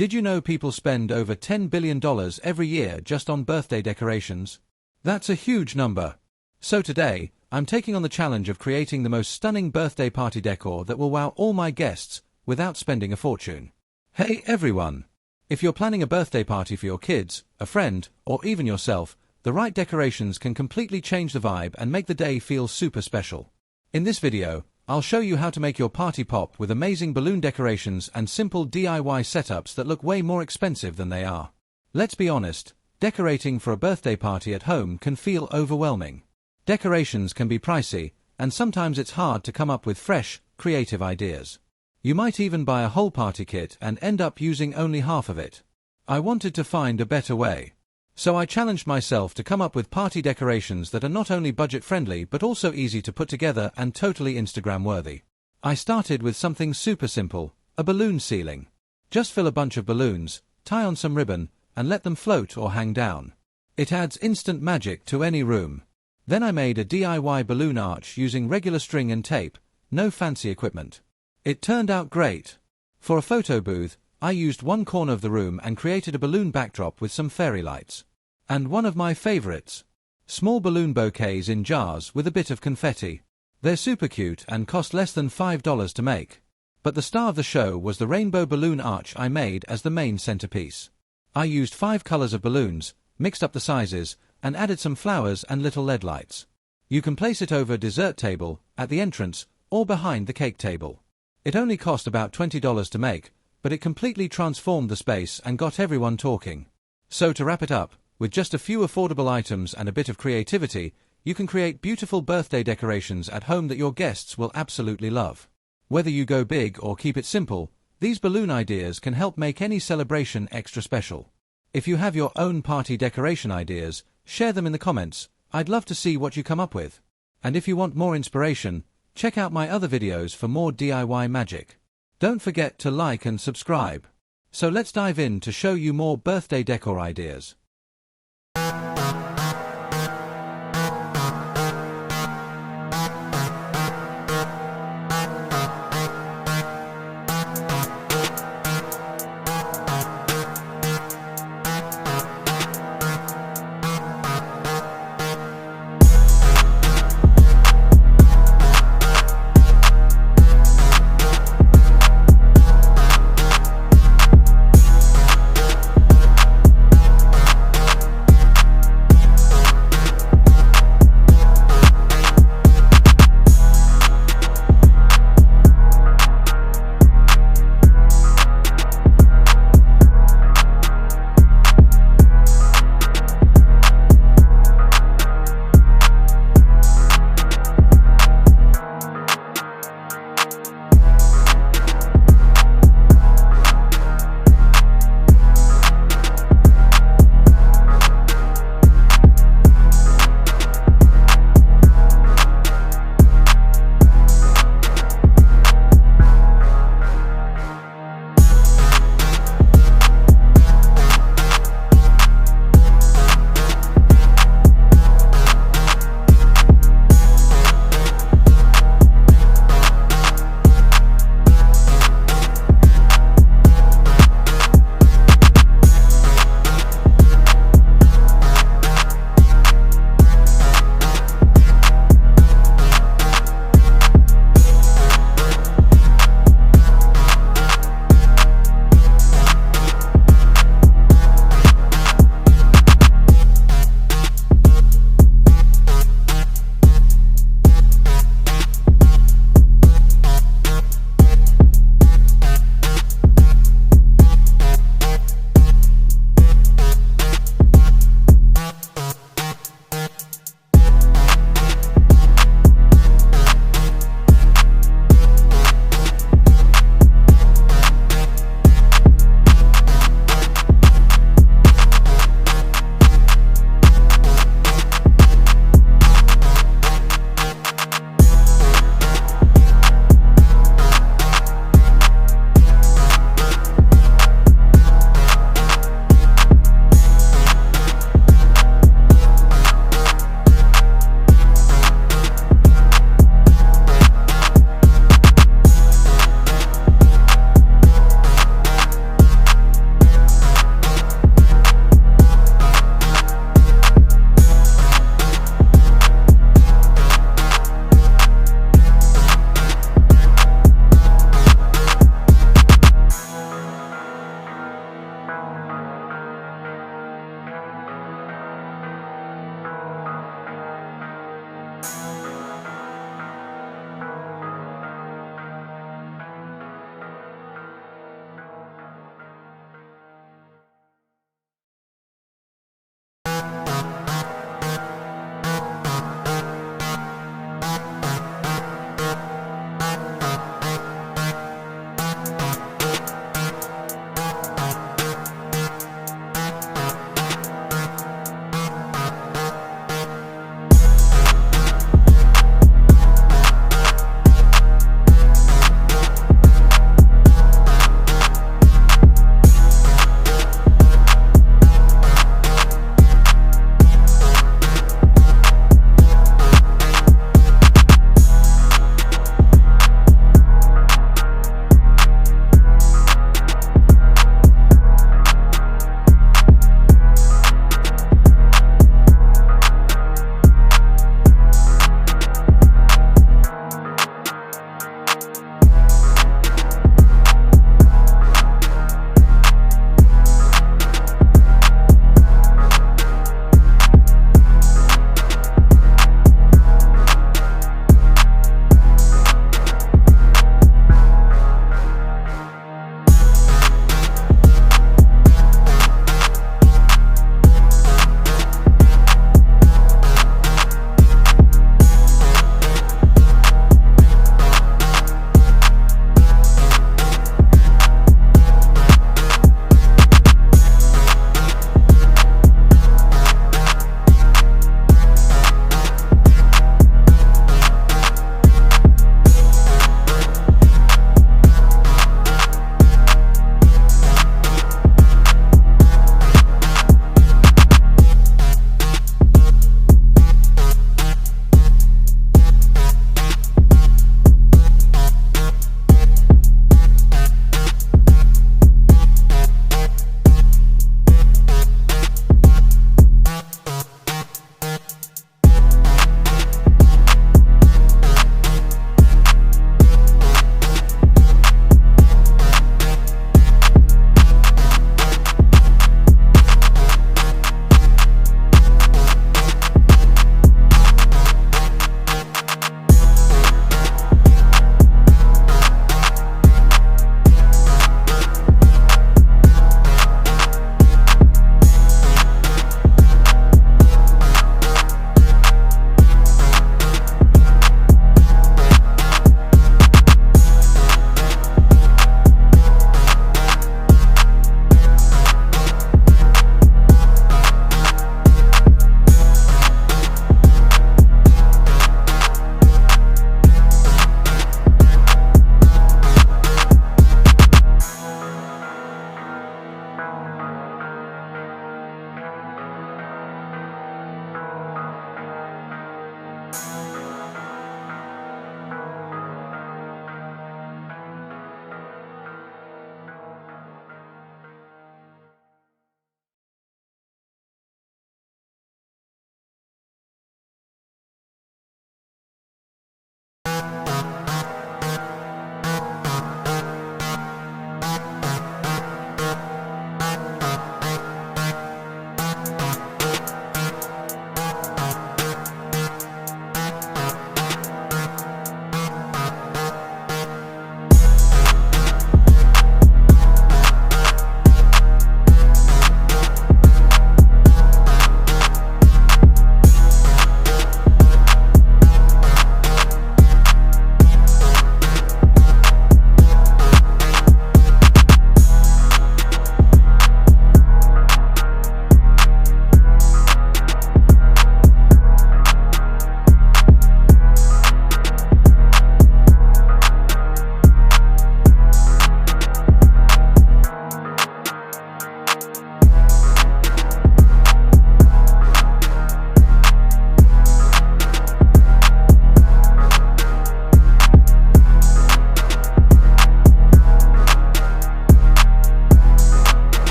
Did you know people spend over $10 billion every year just on birthday decorations? That's a huge number. So today, I'm taking on the challenge of creating the most stunning birthday party decor that will wow all my guests without spending a fortune. Hey everyone! If you're planning a birthday party for your kids, a friend, or even yourself, the right decorations can completely change the vibe and make the day feel super special. In this video, I'll show you how to make your party pop with amazing balloon decorations and simple DIY setups that look way more expensive than they are. Let's be honest, decorating for a birthday party at home can feel overwhelming. Decorations can be pricey, and sometimes it's hard to come up with fresh, creative ideas. You might even buy a whole party kit and end up using only half of it. I wanted to find a better way. So I challenged myself to come up with party decorations that are not only budget-friendly but also easy to put together and totally Instagram-worthy. I started with something super simple, a balloon ceiling. Just fill a bunch of balloons, tie on some ribbon, and let them float or hang down. It adds instant magic to any room. Then I made a DIY balloon arch using regular string and tape, no fancy equipment. It turned out great. For a photo booth, I used one corner of the room and created a balloon backdrop with some fairy lights. And one of my favorites, small balloon bouquets in jars with a bit of confetti. They're super cute and cost less than $5 to make. But the star of the show was the rainbow balloon arch I made as the main centerpiece. I used 5 colors of balloons, mixed up the sizes, and added some flowers and little LED lights. You can place it over a dessert table, at the entrance, or behind the cake table. It only cost about $20 to make, but it completely transformed the space and got everyone talking. So to wrap it up, with just a few affordable items and a bit of creativity, you can create beautiful birthday decorations at home that your guests will absolutely love. Whether you go big or keep it simple, these balloon ideas can help make any celebration extra special. If you have your own party decoration ideas, share them in the comments. I'd love to see what you come up with. And if you want more inspiration, check out my other videos for more DIY magic. Don't forget to like and subscribe. So let's dive in to show you more birthday decor ideas.